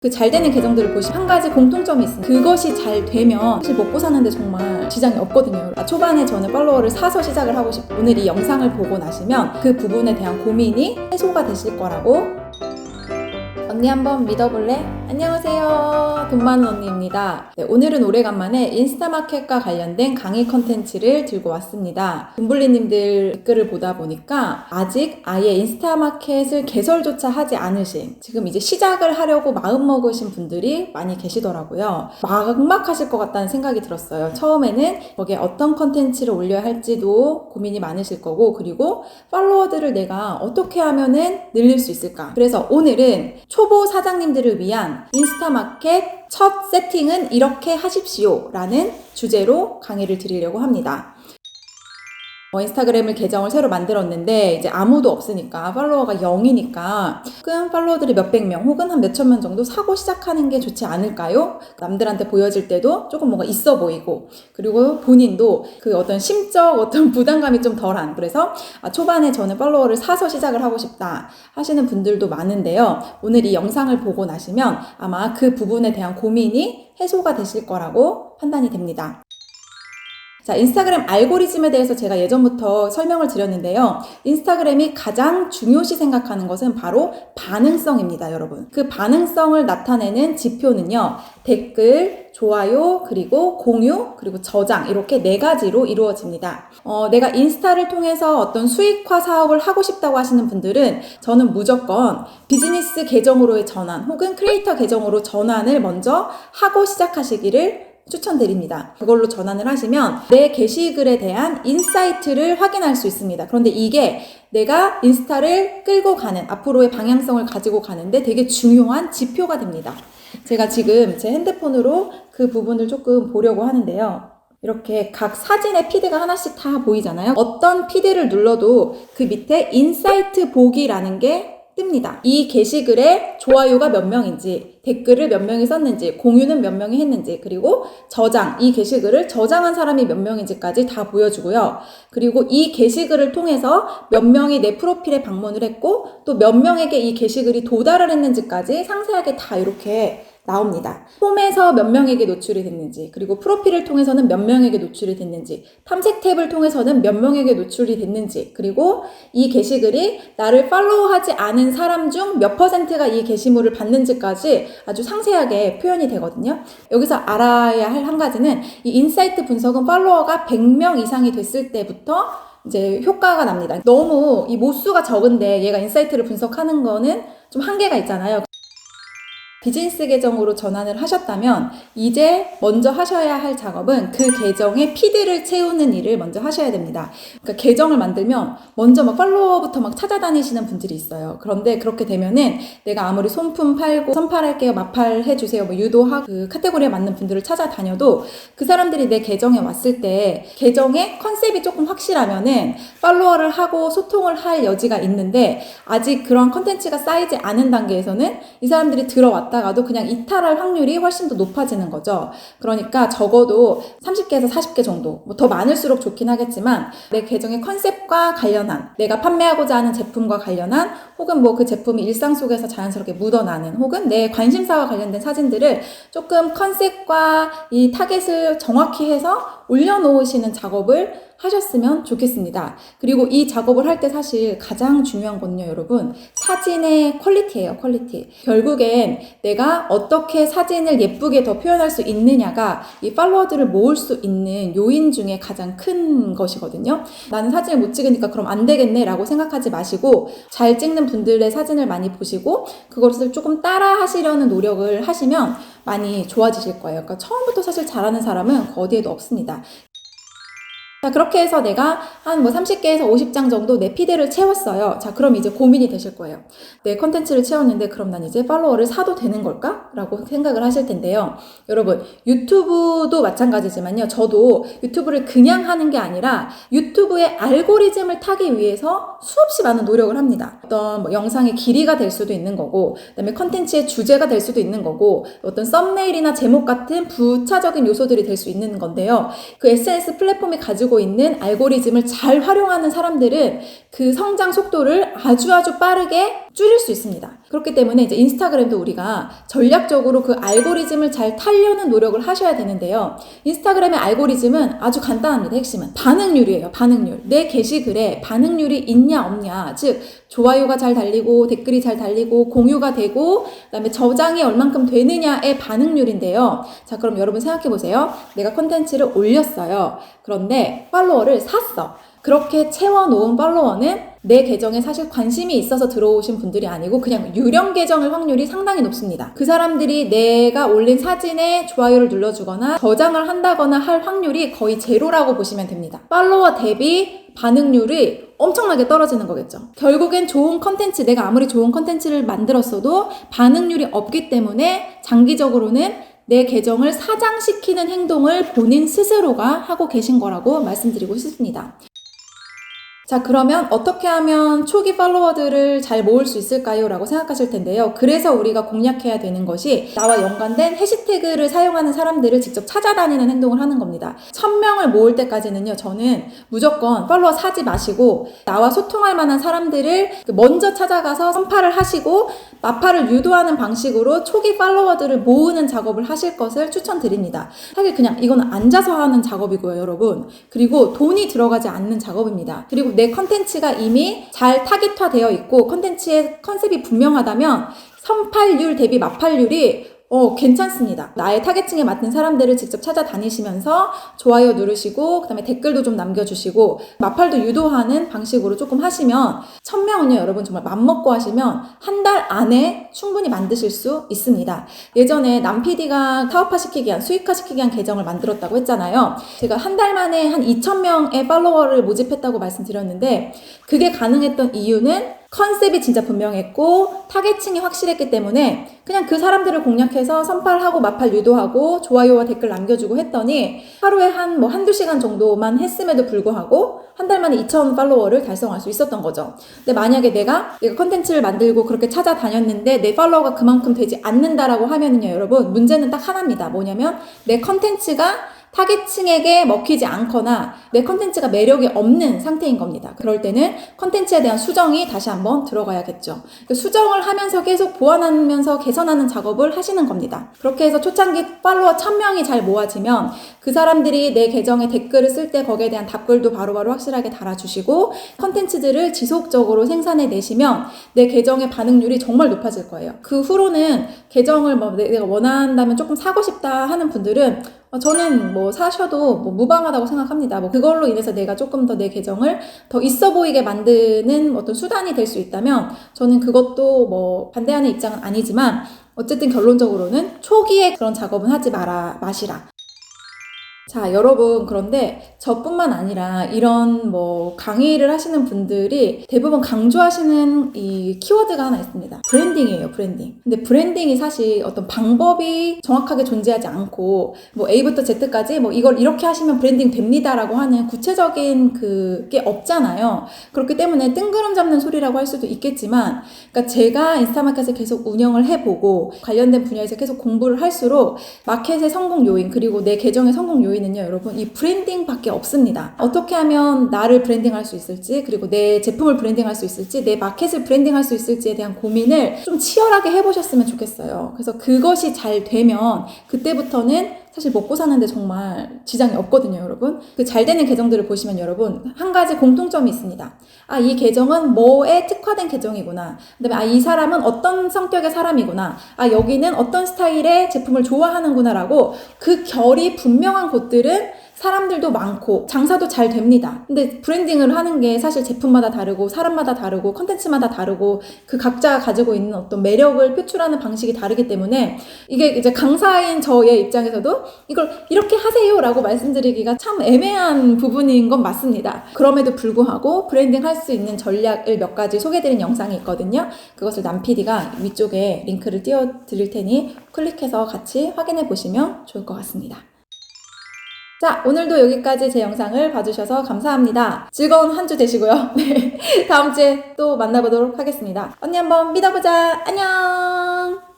그 잘 되는 계정들을 보시면 한 가지 공통점이 있습니다. 그것이 잘 되면 사실 먹고 사는데 정말 지장이 없거든요. 초반에 저는 팔로워를 사서 시작을 하고 싶어요. 오늘 이 영상을 보고 나시면 그 부분에 대한 고민이 해소가 되실 거라고. 언니 한번 믿어볼래? 안녕하세요. 돈 많은 언니입니다. 네, 오늘은 오래간만에 인스타마켓과 관련된 강의 컨텐츠를 들고 왔습니다. 돈블리님들 댓글을 보다 보니까 아직 아예 인스타마켓을 개설조차 하지 않으신, 지금 이제 시작을 하려고 마음먹으신 분들이 많이 계시더라고요. 막막하실 것 같다는 생각이 들었어요. 처음에는 거기에 어떤 컨텐츠를 올려야 할지도 고민이 많으실 거고, 그리고 팔로워들을 내가 어떻게 하면은 늘릴 수 있을까? 그래서 오늘은 초보 사장님들을 위한 인스타마켓 첫 세팅은 이렇게 하십시오 라는 주제로 강의를 드리려고 합니다. 인스타그램을 계정을 새로 만들었는데 이제 아무도 없으니까, 팔로워가 0이니까 조금 팔로워들이 몇백 명 혹은 한 몇천 명 정도 사고 시작하는 게 좋지 않을까요? 남들한테 보여질 때도 조금 뭔가 있어 보이고, 그리고 본인도 그 어떤 심적 어떤 부담감이 좀 덜한, 그래서 초반에 저는 팔로워를 사서 시작을 하고 싶다 하시는 분들도 많은데요. 오늘 이 영상을 보고 나시면 아마 그 부분에 대한 고민이 해소가 되실 거라고 판단이 됩니다. 자, 인스타그램 알고리즘에 대해서 제가 예전부터 설명을 드렸는데요. 인스타그램이 가장 중요시 생각하는 것은 바로 반응성입니다, 여러분. 그 반응성을 나타내는 지표는요, 댓글, 좋아요, 그리고 공유, 그리고 저장, 이렇게 4가지로 이루어집니다. 내가 인스타를 통해서 어떤 수익화 사업을 하고 싶다고 하시는 분들은 저는 무조건 비즈니스 계정으로의 전환 혹은 크리에이터 계정으로 전환을 먼저 하고 시작하시기를 추천드립니다. 그걸로 전환을 하시면 내 게시글에 대한 인사이트를 확인할 수 있습니다. 그런데 이게 내가 인스타를 끌고 가는, 앞으로의 방향성을 가지고 가는데 되게 중요한 지표가 됩니다. 제가 지금 제 핸드폰으로 그 부분을 조금 보려고 하는데요. 이렇게 각 사진의 피드가 하나씩 다 보이잖아요. 어떤 피드를 눌러도 그 밑에 인사이트 보기라는 게 뜹니다. 이 게시글에 좋아요가 몇 명인지, 댓글을 몇 명이 썼는지, 공유는 몇 명이 했는지, 그리고 저장, 이 게시글을 저장한 사람이 몇 명인지까지 다 보여주고요. 그리고 이 게시글을 통해서 몇 명이 내 프로필에 방문을 했고, 또 몇 명에게 이 게시글이 도달을 했는지까지 상세하게 다 이렇게 나옵니다. 홈에서 몇 명에게 노출이 됐는지, 그리고 프로필을 통해서는 몇 명에게 노출이 됐는지, 탐색 탭을 통해서는 몇 명에게 노출이 됐는지, 그리고 이 게시글이 나를 팔로우하지 않은 사람 중 몇 퍼센트가 이 게시물을 봤는지까지 아주 상세하게 표현이 되거든요. 여기서 알아야 할 한 가지는 이 인사이트 분석은 팔로워가 100명 이상이 됐을 때부터 이제 효과가 납니다. 너무 이 모수가 적은데 얘가 인사이트를 분석하는 거는 좀 한계가 있잖아요. 비즈니스 계정으로 전환을 하셨다면 이제 먼저 하셔야 할 작업은 그 계정의 피드를 채우는 일을 먼저 하셔야 됩니다. 그러니까 계정을 만들면 먼저 막 팔로워부터 막 찾아다니시는 분들이 있어요. 그런데 그렇게 되면은 내가 아무리 손품 팔고 선팔할게요, 마팔 해주세요, 뭐 유도하고 그 카테고리에 맞는 분들을 찾아다녀도 그 사람들이 내 계정에 왔을 때 계정의 컨셉이 조금 확실하면은 팔로워를 하고 소통을 할 여지가 있는데, 아직 그런 컨텐츠가 쌓이지 않은 단계에서는 이 사람들이 들어왔다가도 그냥 이탈할 확률이 훨씬 더 높아지는 거죠. 그러니까 적어도 30개에서 40개 정도, 뭐 더 많을수록 좋긴 하겠지만 내 계정의 컨셉과 관련한, 내가 판매하고자 하는 제품과 관련한, 혹은 뭐 그 제품이 일상 속에서 자연스럽게 묻어나는, 혹은 내 관심사와 관련된 사진들을 조금 컨셉과 이 타겟을 정확히 해서 올려놓으시는 작업을 하셨으면 좋겠습니다. 그리고 이 작업을 할 때 사실 가장 중요한 건요, 여러분, 사진의 퀄리티예요, 퀄리티. 결국엔 내가 어떻게 사진을 예쁘게 더 표현할 수 있느냐가 이 팔로워들을 모을 수 있는 요인 중에 가장 큰 것이거든요. 나는 사진을 못 찍으니까 그럼 안 되겠네 라고 생각하지 마시고, 잘 찍는 분들의 사진을 많이 보시고 그것을 조금 따라 하시려는 노력을 하시면 많이 좋아지실 거예요. 그러니까 처음부터 사실 잘하는 사람은 그 어디에도 없습니다. 자, 그렇게 해서 내가 한 30개에서 50장 정도 내 피드를 채웠어요. 자, 그럼 이제 고민이 되실 거예요. 내 컨텐츠를 채웠는데 그럼 난 이제 팔로워를 사도 되는 걸까? 라고 생각을 하실 텐데요. 여러분, 유튜브도 마찬가지지만요. 저도 유튜브를 그냥 하는 게 아니라 유튜브의 알고리즘을 타기 위해서 수없이 많은 노력을 합니다. 어떤 영상의 길이가 될 수도 있는 거고, 그다음에 컨텐츠의 주제가 될 수도 있는 거고, 어떤 썸네일이나 제목 같은 부차적인 요소들이 될 수 있는 건데요. 그 SNS 플랫폼이 가지고 있는 알고리즘을 잘 활용하는 사람들은 그 성장 속도를 아주 빠르게 줄일 수 있습니다. 그렇기 때문에 이제 인스타그램도 우리가 전략적으로 그 알고리즘을 잘 타려는 노력을 하셔야 되는데요. 인스타그램의 알고리즘은 아주 간단합니다. 핵심은 반응률이에요. 반응률. 내 게시글에 반응률이 있냐 없냐, 즉 좋아요가 잘 달리고 댓글이 잘 달리고 공유가 되고 그다음에 저장이 얼만큼 되느냐의 반응률인데요. 자, 그럼 여러분 생각해 보세요. 내가 콘텐츠를 올렸어요. 그런데 팔로워를 샀어. 그렇게 채워놓은 팔로워는 내 계정에 사실 관심이 있어서 들어오신 분들이 아니고 그냥 유령 계정일 확률이 상당히 높습니다. 그 사람들이 내가 올린 사진에 좋아요를 눌러주거나 저장을 한다거나 할 확률이 거의 제로라고 보시면 됩니다. 팔로워 대비 반응률이 엄청나게 떨어지는 거겠죠. 결국엔 좋은 컨텐츠, 내가 아무리 좋은 컨텐츠를 만들었어도 반응률이 없기 때문에 장기적으로는 내 계정을 사장시키는 행동을 본인 스스로가 하고 계신 거라고 말씀드리고 싶습니다. 자, 그러면 어떻게 하면 초기 팔로워들을 잘 모을 수 있을까요? 라고 생각하실 텐데요. 그래서 우리가 공략해야 되는 것이 나와 연관된 해시태그를 사용하는 사람들을 직접 찾아다니는 행동을 하는 겁니다. 1000명을 모을 때까지는요, 저는 무조건 팔로워 사지 마시고 나와 소통할 만한 사람들을 먼저 찾아가서 선파를 하시고 마파를 유도하는 방식으로 초기 팔로워들을 모으는 작업을 하실 것을 추천드립니다. 사실 그냥 이거는 앉아서 하는 작업이고요, 여러분. 그리고 돈이 들어가지 않는 작업입니다. 그리고 내 컨텐츠가 이미 잘 타깃화되어 있고 컨텐츠의 컨셉이 분명하다면 선팔률 대비 마팔률이 괜찮습니다. 나의 타겟층에 맞는 사람들을 직접 찾아다니시면서 좋아요 누르시고 그다음에 댓글도 좀 남겨주시고 마팔도 유도하는 방식으로 조금 하시면 1000명은요 여러분 정말 맘먹고 하시면 한 달 안에 충분히 만드실 수 있습니다. 예전에 남 PD가 사업화시키기 위한 수익화시키기 위한 계정을 만들었다고 했잖아요. 제가 한 달 만에 한 2000명의 팔로워를 모집했다고 말씀드렸는데 그게 가능했던 이유는 컨셉이 진짜 분명했고 타겟층이 확실했기 때문에 그냥 그 사람들을 공략해서 선팔하고 마팔 유도하고 좋아요와 댓글 남겨주고 했더니 하루에 한두 시간 정도만 했음에도 불구하고 한 달 만에 2000 팔로워를 달성할 수 있었던 거죠. 근데 만약에 내가 컨텐츠를 만들고 그렇게 찾아다녔는데 내 팔로워가 그만큼 되지 않는다라고 하면은요 여러분 문제는 딱 하나입니다. 뭐냐면 내 컨텐츠가 타겟층에게 먹히지 않거나 내 컨텐츠가 매력이 없는 상태인 겁니다. 그럴 때는 컨텐츠에 대한 수정이 다시 한번 들어가야겠죠. 수정을 하면서 계속 보완하면서 개선하는 작업을 하시는 겁니다. 그렇게 해서 초창기 팔로워 1000명이 잘 모아지면 그 사람들이 내 계정에 댓글을 쓸 때 거기에 대한 답글도 바로바로 확실하게 달아주시고 컨텐츠들을 지속적으로 생산해 내시면 내 계정의 반응률이 정말 높아질 거예요. 그 후로는 계정을 내가 원한다면 조금 사고 싶다 하는 분들은 저는 사셔도 무방하다고 생각합니다. 그걸로 인해서 내가 조금 더 내 계정을 더 있어 보이게 만드는 어떤 수단이 될 수 있다면 저는 그것도 반대하는 입장은 아니지만 어쨌든 결론적으로는 초기에 그런 작업은 하지 마시라. 자, 여러분, 그런데 저뿐만 아니라 이런 강의를 하시는 분들이 대부분 강조하시는 이 키워드가 하나 있습니다. 브랜딩이에요, 브랜딩. 근데 브랜딩이 사실 어떤 방법이 정확하게 존재하지 않고 A부터 Z까지 이걸 이렇게 하시면 브랜딩 됩니다라고 하는 구체적인 그게 없잖아요. 그렇기 때문에 뜬구름 잡는 소리라고 할 수도 있겠지만 그러니까 제가 인스타마켓을 계속 운영을 해보고 관련된 분야에서 계속 공부를 할수록 마켓의 성공 요인 그리고 내 계정의 성공 요인 는요 여러분 이 브랜딩밖에 없습니다. 어떻게 하면 나를 브랜딩할 수 있을지 그리고 내 제품을 브랜딩할 수 있을지 내 마켓을 브랜딩할 수 있을지에 대한 고민을 좀 치열하게 해보셨으면 좋겠어요. 그래서 그것이 잘 되면 그때부터는 사실 먹고 사는데 정말 지장이 없거든요, 여러분. 그 잘 되는 계정들을 보시면 여러분 한 가지 공통점이 있습니다. 이 계정은 뭐에 특화된 계정이구나. 그다음에 이 사람은 어떤 성격의 사람이구나. 여기는 어떤 스타일의 제품을 좋아하는구나라고 그 결이 분명한 곳들은 사람들도 많고 장사도 잘 됩니다. 근데 브랜딩을 하는 게 사실 제품마다 다르고 사람마다 다르고 컨텐츠마다 다르고 그 각자가 가지고 있는 어떤 매력을 표출하는 방식이 다르기 때문에 이게 이제 강사인 저의 입장에서도 이걸 이렇게 하세요 라고 말씀드리기가 참 애매한 부분인 건 맞습니다. 그럼에도 불구하고 브랜딩 할 수 있는 전략을 몇 가지 소개해드린 영상이 있거든요. 그것을 남 PD가 위쪽에 링크를 띄워드릴 테니 클릭해서 같이 확인해 보시면 좋을 것 같습니다. 자, 오늘도 여기까지 제 영상을 봐주셔서 감사합니다. 즐거운 한 주 되시고요. 네, 다음 주에 또 만나보도록 하겠습니다. 언니 한번 믿어보자. 안녕!